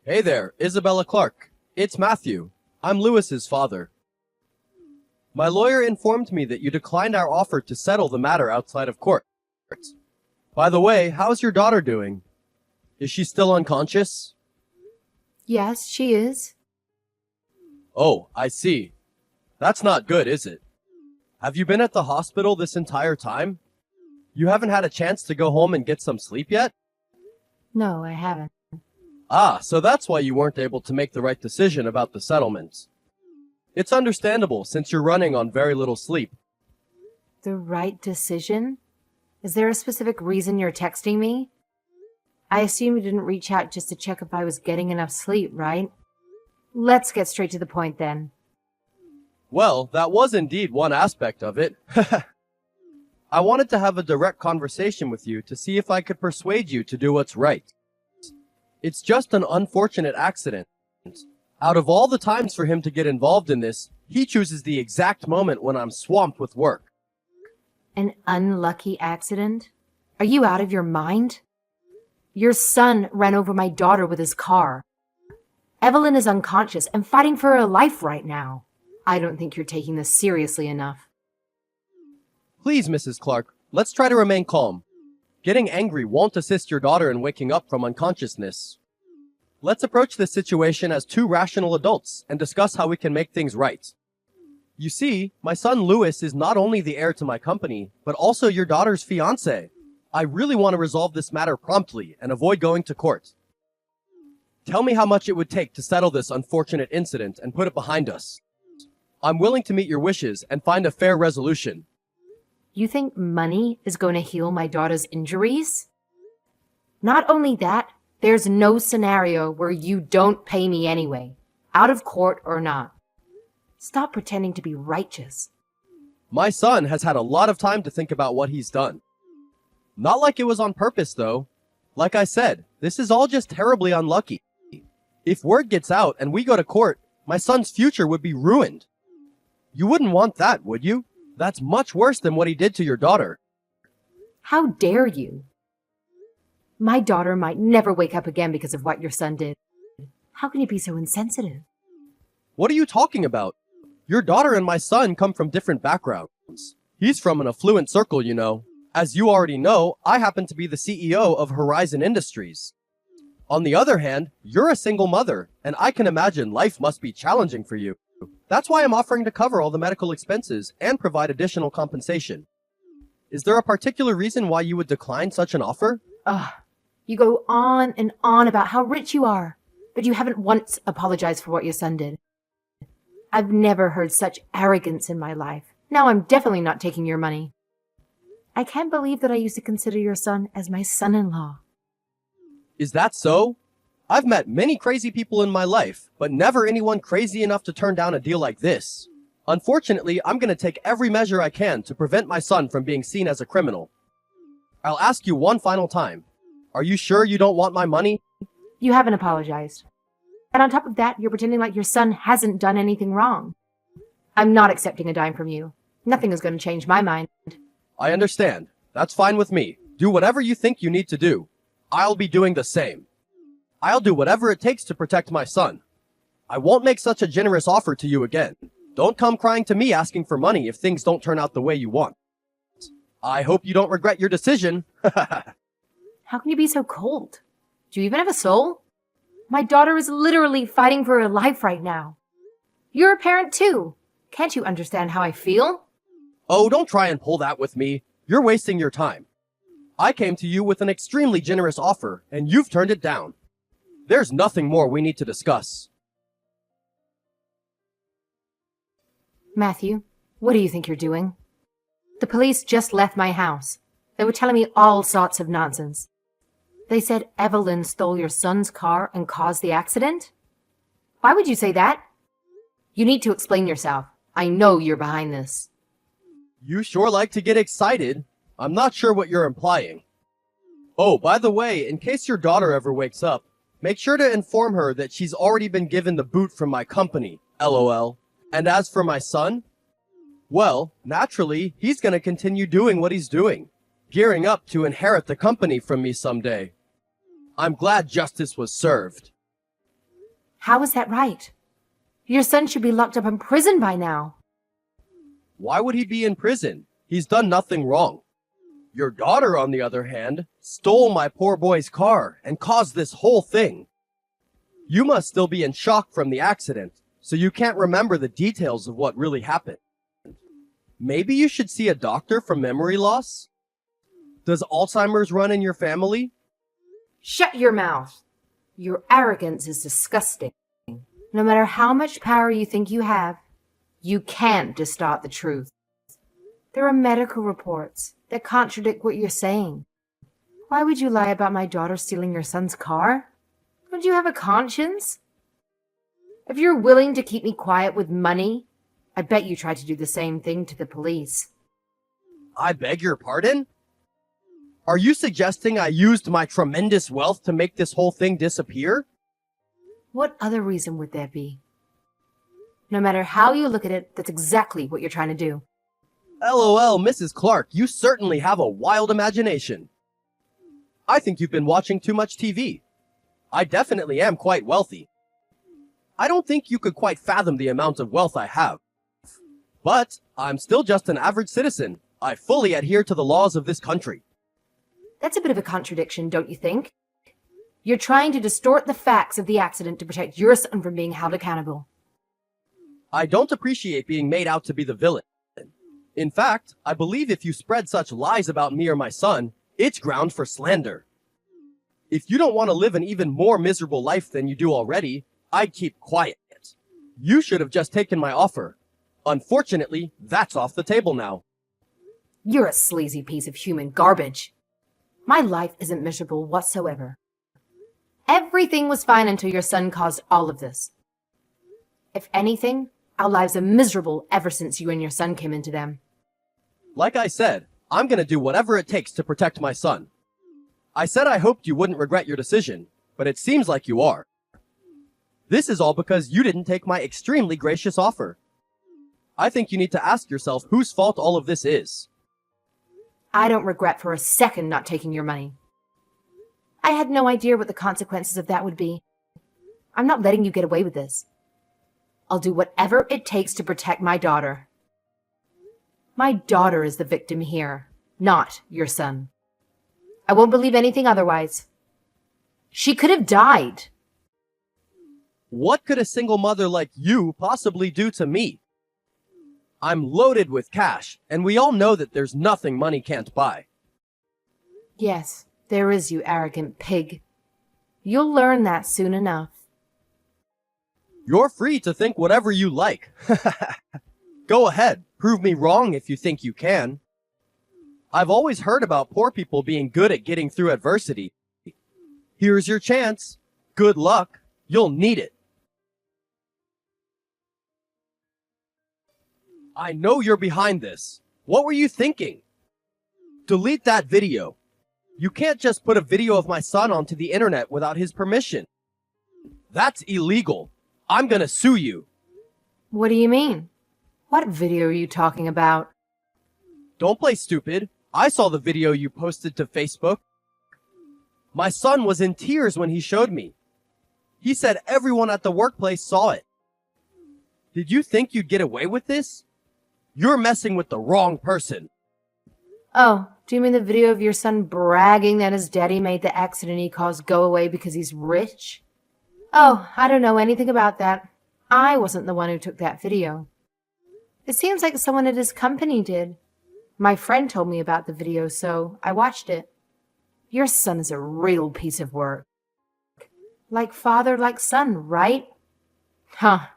Hey there, Isabella Clark. It's Matthew. I'm Lewis's father. My lawyer informed me that you declined our offer to settle the matter outside of court. By the way, how's your daughter doing? Is she still unconscious? Yes, she is. Oh, I see. That's not good, is it? Have you been at the hospital this entire time? You haven't had a chance to go home and get some sleep yet? No, I haven't. Ah, so that's why you weren't able to make the right decision about the settlement. It's understandable since you're running on very little sleep. The right decision? Is there a specific reason you're texting me? I assume you didn't reach out just to check if I was getting enough sleep, right? Let's get straight to the point then. Well, that was indeed one aspect of it. I wanted to have a direct conversation with you to see if I could persuade you to do what's right. It's just an unfortunate accident. Out of all the times for him to get involved in this, he chooses the exact moment when I'm swamped with work. An unlucky accident? Are you out of your mind? Your son ran over my daughter with his car. Evelyn is unconscious and fighting for her life right now. I don't think you're taking this seriously enough. Please, Mrs. Clark, let's try to remain calm. Getting angry won't assist your daughter in waking up from unconsciousness. Let's approach this situation as two rational adults and discuss how we can make things right. You see, my son Lewis is not only the heir to my company, but also your daughter's fiancé. I really want to resolve this matter promptly and avoid going to court. Tell me how much it would take to settle this unfortunate incident and put it behind us. I'm willing to meet your wishes and find a fair resolution. You think money is going to heal my daughter's injuries? Not only that, there's no scenario where you don't pay me anyway, out of court or not. Stop pretending to be righteous. My son has had a lot of time to think about what he's done. Not like it was on purpose, though. Like I said, this is all just terribly unlucky. If word gets out and we go to court, my son's future would be ruined. You wouldn't want that, would you? That's much worse than what he did to your daughter. How dare you? My daughter might never wake up again because of what your son did. How can you be so insensitive? What are you talking about? Your daughter and my son come from different backgrounds. He's from an affluent circle, you know. As you already know, I happen to be the CEO of Horizon Industries. On the other hand, you're a single mother, and I can imagine life must be challenging for you. That's why I'm offering to cover all the medical expenses and provide additional compensation. Is there a particular reason why you would decline such an offer? Ugh, you go on and on about how rich you are, but you haven't once apologized for what your son did. I've never heard such arrogance in my life. Now I'm definitely not taking your money. I can't believe that I used to consider your son as my son-in-law. Is that so? I've met many crazy people in my life, but never anyone crazy enough to turn down a deal like this. Unfortunately, I'm going to take every measure I can to prevent my son from being seen as a criminal. I'll ask you one final time. Are you sure you don't want my money? You haven't apologized. And on top of that, you're pretending like your son hasn't done anything wrong. I'm not accepting a dime from you. Nothing is going to change my mind. I understand. That's fine with me. Do whatever you think you need to do. I'll be doing the same. I'll do whatever it takes to protect my son. I won't make such a generous offer to you again. Don't come crying to me asking for money if things don't turn out the way you want. I hope you don't regret your decision. How can you be so cold? Do you even have a soul? My daughter is literally fighting for her life right now. You're a parent too. Can't you understand how I feel? Oh, don't try and pull that with me. You're wasting your time. I came to you with an extremely generous offer, and you've turned it down. There's nothing more we need to discuss. Matthew, what do you think you're doing? The police just left my house. They were telling me all sorts of nonsense. They said Evelyn stole your son's car and caused the accident? Why would you say that? You need to explain yourself. I know you're behind this. You sure like to get excited. I'm not sure what you're implying. Oh, by the way, in case your daughter ever wakes up, make sure to inform her that she's already been given the boot from my company, LOL. And as for my son, well, naturally, he's gonna continue doing what he's doing, gearing up to inherit the company from me someday. I'm glad justice was served. How is that right? Your son should be locked up in prison by now. Why would he be in prison? He's done nothing wrong. Your daughter, on the other hand, stole my poor boy's car and caused this whole thing. You must still be in shock from the accident, so you can't remember the details of what really happened. Maybe you should see a doctor for memory loss? Does Alzheimer's run in your family? Shut your mouth. Your arrogance is disgusting. No matter how much power you think you have, you can't distort the truth. There are medical reports that contradict what you're saying. Why would you lie about my daughter stealing your son's car? Don't you have a conscience? If you're willing to keep me quiet with money, I bet you tried to do the same thing to the police. I beg your pardon? Are you suggesting I used my tremendous wealth to make this whole thing disappear? What other reason would there be? No matter how you look at it, that's exactly what you're trying to do. LOL, Mrs. Clark, you certainly have a wild imagination. I think you've been watching too much TV. I definitely am quite wealthy. I don't think you could quite fathom the amount of wealth I have. But I'm still just an average citizen. I fully adhere to the laws of this country. That's a bit of a contradiction, don't you think? You're trying to distort the facts of the accident to protect your son from being held accountable. I don't appreciate being made out to be the villain. In fact, I believe if you spread such lies about me or my son, it's ground for slander. If you don't want to live an even more miserable life than you do already, I'd keep quiet. You should have just taken my offer. Unfortunately, that's off the table now. You're a sleazy piece of human garbage. My life isn't miserable whatsoever. Everything was fine until your son caused all of this. If anything, our lives are miserable ever since you and your son came into them. Like I said, I'm gonna do whatever it takes to protect my son. I said I hoped you wouldn't regret your decision, but it seems like you are. This is all because you didn't take my extremely gracious offer. I think you need to ask yourself whose fault all of this is. I don't regret for a second not taking your money. I had no idea what the consequences of that would be. I'm not letting you get away with this. I'll do whatever it takes to protect my daughter. My daughter is the victim here, not your son. I won't believe anything otherwise. She could have died. What could a single mother like you possibly do to me? I'm loaded with cash, and we all know that there's nothing money can't buy. Yes, there is, you arrogant pig. You'll learn that soon enough. You're free to think whatever you like. Go ahead, prove me wrong if you think you can. I've always heard about poor people being good at getting through adversity. Here's your chance. Good luck. You'll need it. I know you're behind this. What were you thinking? Delete that video. You can't just put a video of my son onto the internet without his permission. That's illegal. I'm gonna sue you. What do you mean? What video are you talking about? Don't play stupid. I saw the video you posted to Facebook. My son was in tears when he showed me. He said everyone at the workplace saw it. Did you think you'd get away with this? You're messing with the wrong person. Oh, do you mean the video of your son bragging that his daddy made the accident he caused go away because he's rich? Oh, I don't know anything about that. I wasn't the one who took that video. It seems like someone at his company did. My friend told me about the video, so I watched it. Your son is a real piece of work. Like father, like son, right? Huh.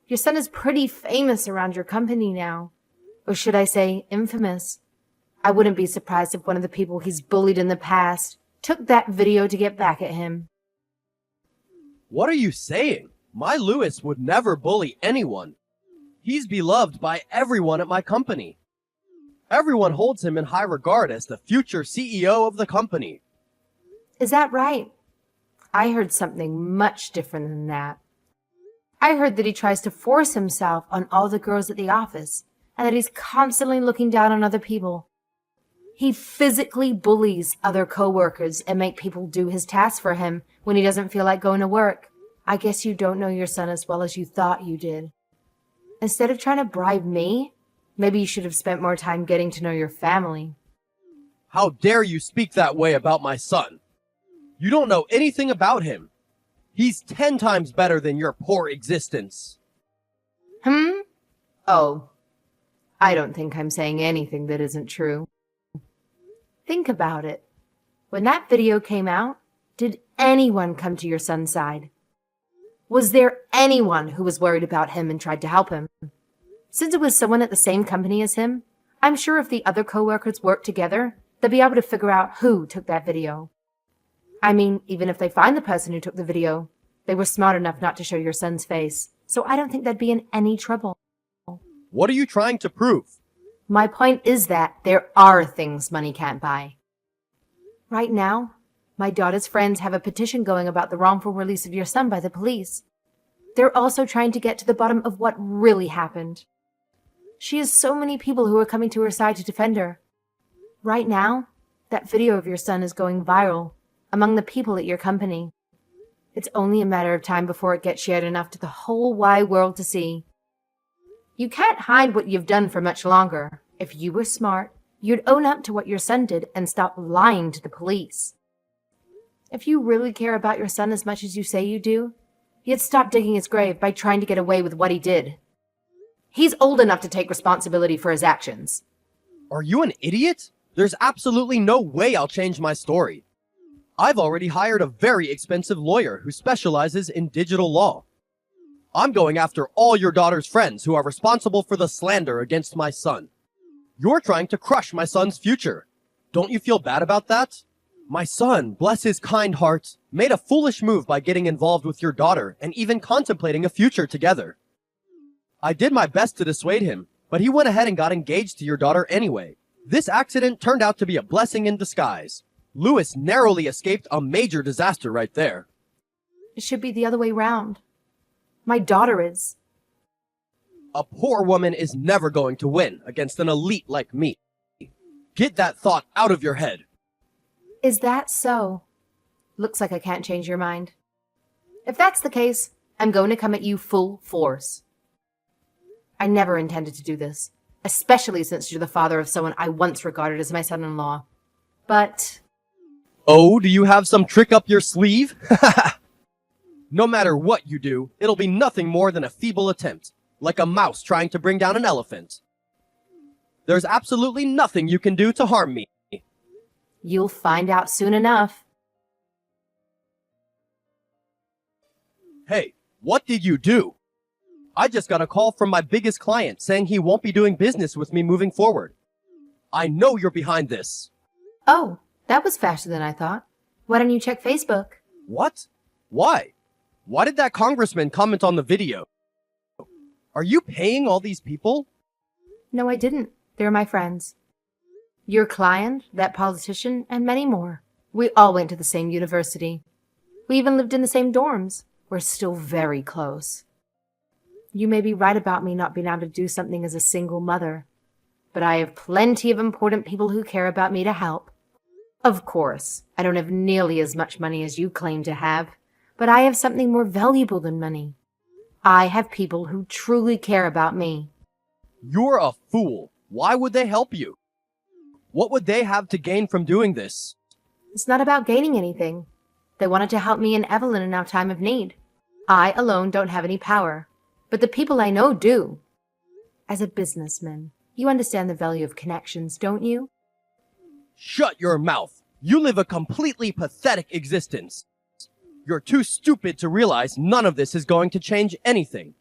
Your son is pretty famous around your company now. Or should I say, infamous. I wouldn't be surprised if one of the people he's bullied in the past took that video to get back at him. What are you saying? My Louis would never bully anyone. He's beloved by everyone at my company. Everyone holds him in high regard as the future CEO of the company. Is that right? I heard something much different than that. I heard that he tries to force himself on all the girls at the office, and that he's constantly looking down on other people. He physically bullies other co-workers and make people do his tasks for him when he doesn't feel like going to work. I guess you don't know your son as well as you thought you did. Instead of trying to bribe me, maybe you should have spent more time getting to know your family. How dare you speak that way about my son? You don't know anything about him. He's 10 times better than your poor existence. Oh, I don't think I'm saying anything that isn't true. Think about it. When that video came out, did anyone come to your son's side? Was there anyone who was worried about him and tried to help him? Since it was someone at the same company as him, I'm sure if the other co-workers worked together, they'd be able to figure out who took that video. I mean, even if they find the person who took the video, they were smart enough not to show your son's face, so I don't think they'd be in any trouble. What are you trying to prove? My point is that there are things money can't buy. Right now, my daughter's friends have a petition going about the wrongful release of your son by the police. They're also trying to get to the bottom of what really happened. She has so many people who are coming to her side to defend her. Right now, that video of your son is going viral among the people at your company. It's only a matter of time before it gets shared enough to the whole wide world to see. You can't hide what you've done for much longer. If you were smart, you'd own up to what your son did and stop lying to the police. If you really care about your son as much as you say you do, you'd stop digging his grave by trying to get away with what he did. He's old enough to take responsibility for his actions. Are you an idiot? There's absolutely no way I'll change my story. I've already hired a very expensive lawyer who specializes in digital law. I'm going after all your daughter's friends who are responsible for the slander against my son. You're trying to crush my son's future. Don't you feel bad about that? My son, bless his kind heart, made a foolish move by getting involved with your daughter and even contemplating a future together. I did my best to dissuade him, but he went ahead and got engaged to your daughter anyway. This accident turned out to be a blessing in disguise. Lewis narrowly escaped a major disaster right there. It should be the other way round. My daughter is. A poor woman is never going to win against an elite like me. Get that thought out of your head. Is that so? Looks like I can't change your mind. If that's the case, I'm going to come at you full force. I never intended to do this, especially since you're the father of someone I once regarded as my son-in-law. But... Oh, do you have some trick up your sleeve? No matter what you do, it'll be nothing more than a feeble attempt, like a mouse trying to bring down an elephant. There's absolutely nothing you can do to harm me. You'll find out soon enough. Hey, what did you do? I just got a call from my biggest client saying he won't be doing business with me moving forward. I know you're behind this. Oh, that was faster than I thought. Why don't you check Facebook? What? Why? Why did that congressman comment on the video? Are you paying all these people? No, I didn't. They're my friends. Your client, that politician, and many more. We all went to the same university. We even lived in the same dorms. We're still very close. You may be right about me not being able to do something as a single mother, but I have plenty of important people who care about me to help. Of course, I don't have nearly as much money as you claim to have, but I have something more valuable than money. I have people who truly care about me. You're a fool. Why would they help you? What would they have to gain from doing this? It's not about gaining anything. They wanted to help me and Evelyn in our time of need. I alone don't have any power, but the people I know do. As a businessman, you understand the value of connections, don't you? Shut your mouth. You live a completely pathetic existence. You're too stupid to realize none of this is going to change anything.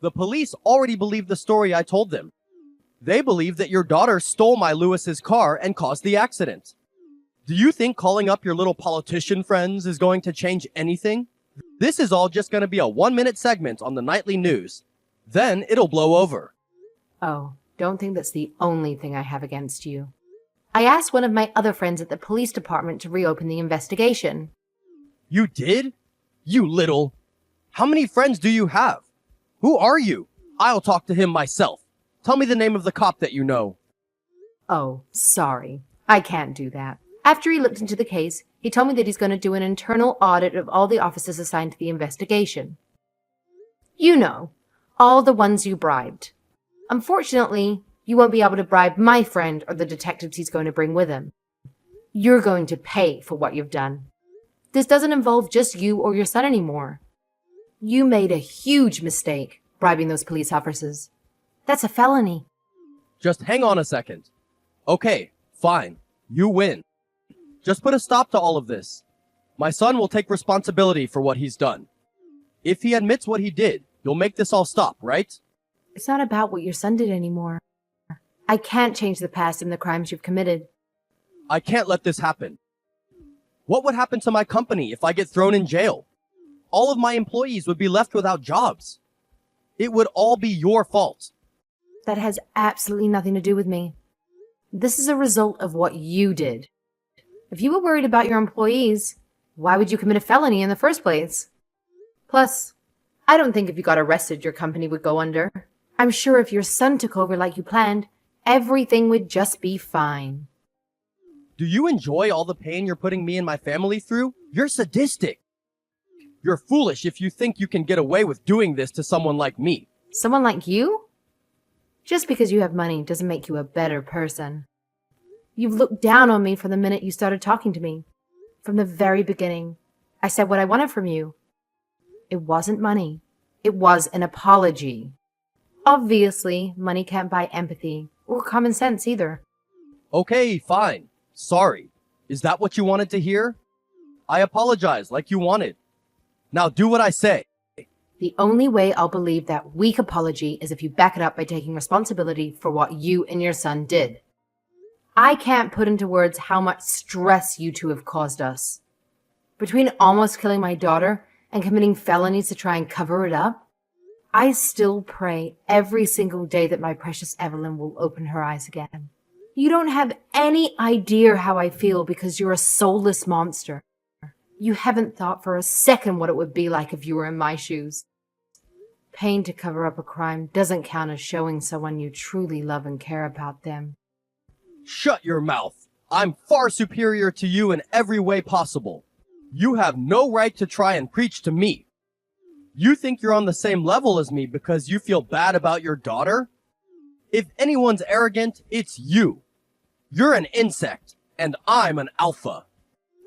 The police already believe the story I told them. They believe that your daughter stole my Lewis's car and caused the accident. Do you think calling up your little politician friends is going to change anything? This is all just going to be a 1-minute segment on the nightly news. Then it'll blow over. Oh, don't think that's the only thing I have against you. I asked one of my other friends at the police department to reopen the investigation. You did? You little... How many friends do you have? Who are you? I'll talk to him myself. Tell me the name of the cop that you know. Oh, sorry. I can't do that. After he looked into the case, He told me that he's going to do an internal audit of all the officers assigned to the investigation. You know, all the ones you bribed. Unfortunately, you won't be able to bribe my friend or the detectives he's going to bring with him. You're going to pay for what you've done. This doesn't involve just you or your son anymore. You made a huge mistake bribing those police officers. That's a felony. Just hang on a second. Okay, fine. You win. Just put a stop to all of this. My son will take responsibility for what he's done. If he admits what he did, you'll make this all stop, right? It's not about what your son did anymore. I can't change the past and the crimes you've committed. I can't let this happen. What would happen to my company if I get thrown in jail? All of my employees would be left without jobs. It would all be your fault. That has absolutely nothing to do with me. This is a result of what you did. If you were worried about your employees, why would you commit a felony in the first place? Plus, I don't think if you got arrested, your company would go under. I'm sure if your son took over like you planned, everything would just be fine. Do you enjoy all the pain you're putting me and my family through? You're sadistic. You're foolish if you think you can get away with doing this to someone like me. Someone like you? Just because you have money doesn't make you a better person. You've looked down on me from the minute you started talking to me. From the very beginning, I said what I wanted from you. It wasn't money. It was an apology. Obviously, money can't buy empathy or common sense either. Okay, fine. Sorry. Is that what you wanted to hear? I apologize like you wanted. Now do what I say. The only way I'll believe that weak apology is if you back it up by taking responsibility for what you and your son did. I can't put into words how much stress you two have caused us. Between almost killing my daughter and committing felonies to try and cover it up, I still pray every single day that my precious Evelyn will open her eyes again. You don't have any idea how I feel because you're a soulless monster. You haven't thought for a second what it would be like if you were in my shoes. Paying to cover up a crime doesn't count as showing someone you truly love and care about them. Shut your mouth. I'm far superior to you in every way possible. You have no right to try and preach to me. You think you're on the same level as me because you feel bad about your daughter? If anyone's arrogant, it's you. You're an insect, and I'm an alpha.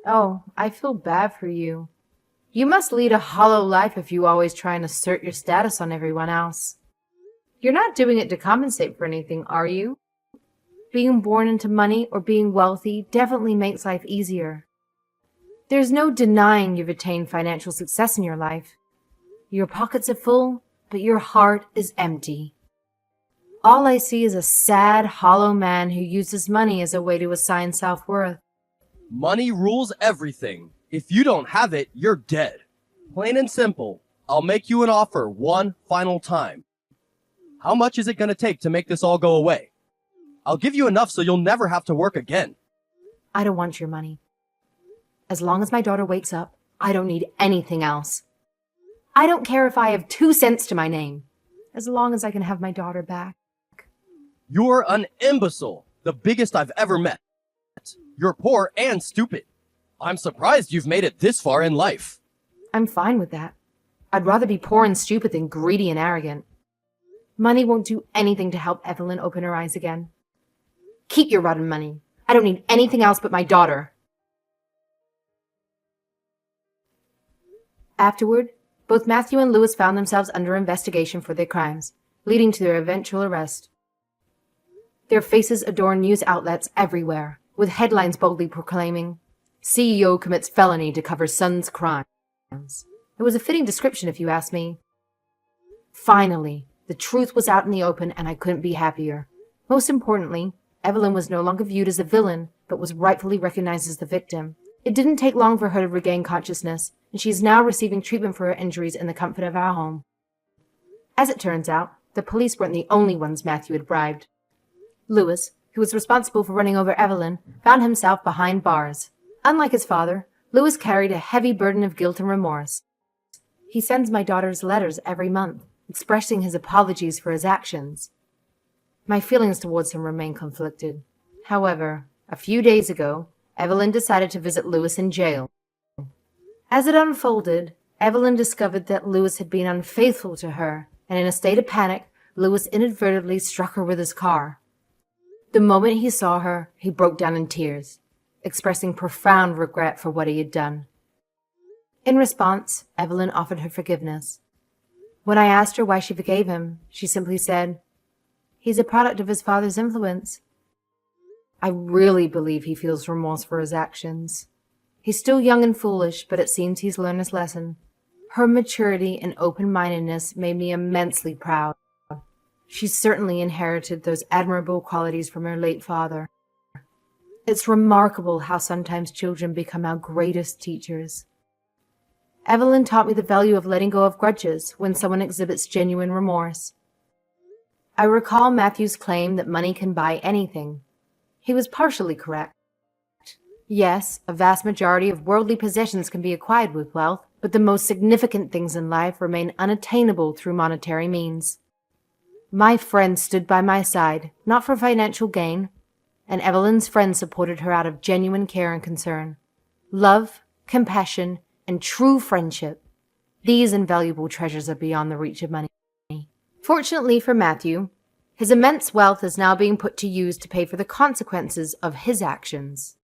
Oh, I feel bad for you. You must lead a hollow life if you always try and assert your status on everyone else. You're not doing it to compensate for anything, are you? Being born into money or being wealthy definitely makes life easier. There's no denying you've attained financial success in your life. Your pockets are full, but your heart is empty. All I see is a sad, hollow man who uses money as a way to assign self-worth. Money rules everything. If you don't have it, you're dead. Plain and simple. I'll make you an offer one final time. How much is it going to take to make this all go away? I'll give you enough so you'll never have to work again. I don't want your money. As long as my daughter wakes up, I don't need anything else. I don't care if I have 2 cents to my name, as long as I can have my daughter back. You're an imbecile, the biggest I've ever met. You're poor and stupid. I'm surprised you've made it this far in life. I'm fine with that. I'd rather be poor and stupid than greedy and arrogant. Money won't do anything to help Evelyn open her eyes again. Keep your rotten money. I don't need anything else but my daughter. Afterward, both Matthew and Lewis found themselves under investigation for their crimes, leading to their eventual arrest. Their faces adorn news outlets everywhere, with headlines boldly proclaiming, "CEO commits felony to cover son's crimes." It was a fitting description if you ask me. Finally, the truth was out in the open and I couldn't be happier. Most importantly, Evelyn was no longer viewed as a villain, but was rightfully recognized as the victim. It didn't take long for her to regain consciousness, and she is now receiving treatment for her injuries in the comfort of our home. As it turns out, the police weren't the only ones Matthew had bribed. Lewis, who was responsible for running over Evelyn, found himself behind bars. Unlike his father, Lewis carried a heavy burden of guilt and remorse. He sends my daughter's letters every month, expressing his apologies for his actions. My feelings towards him remain conflicted. However, a few days ago, Evelyn decided to visit Lewis in jail. As it unfolded, Evelyn discovered that Lewis had been unfaithful to her, and in a state of panic, Lewis inadvertently struck her with his car. The moment he saw her, he broke down in tears, expressing profound regret for what he had done. In response, Evelyn offered her forgiveness. When I asked her why she forgave him, she simply said, "He's a product of his father's influence." I really believe he feels remorse for his actions. He's still young and foolish, but it seems he's learned his lesson. Her maturity and open-mindedness made me immensely proud. She certainly inherited those admirable qualities from her late father. It's remarkable how sometimes children become our greatest teachers. Evelyn taught me the value of letting go of grudges when someone exhibits genuine remorse. I recall Matthew's claim that money can buy anything. He was partially correct. Yes, a vast majority of worldly possessions can be acquired with wealth, but the most significant things in life remain unattainable through monetary means. My friend stood by my side, not for financial gain, and Evelyn's friend supported her out of genuine care and concern. Love, compassion, and true friendship. These invaluable treasures are beyond the reach of money. Fortunately for Matthew, his immense wealth is now being put to use to pay for the consequences of his actions.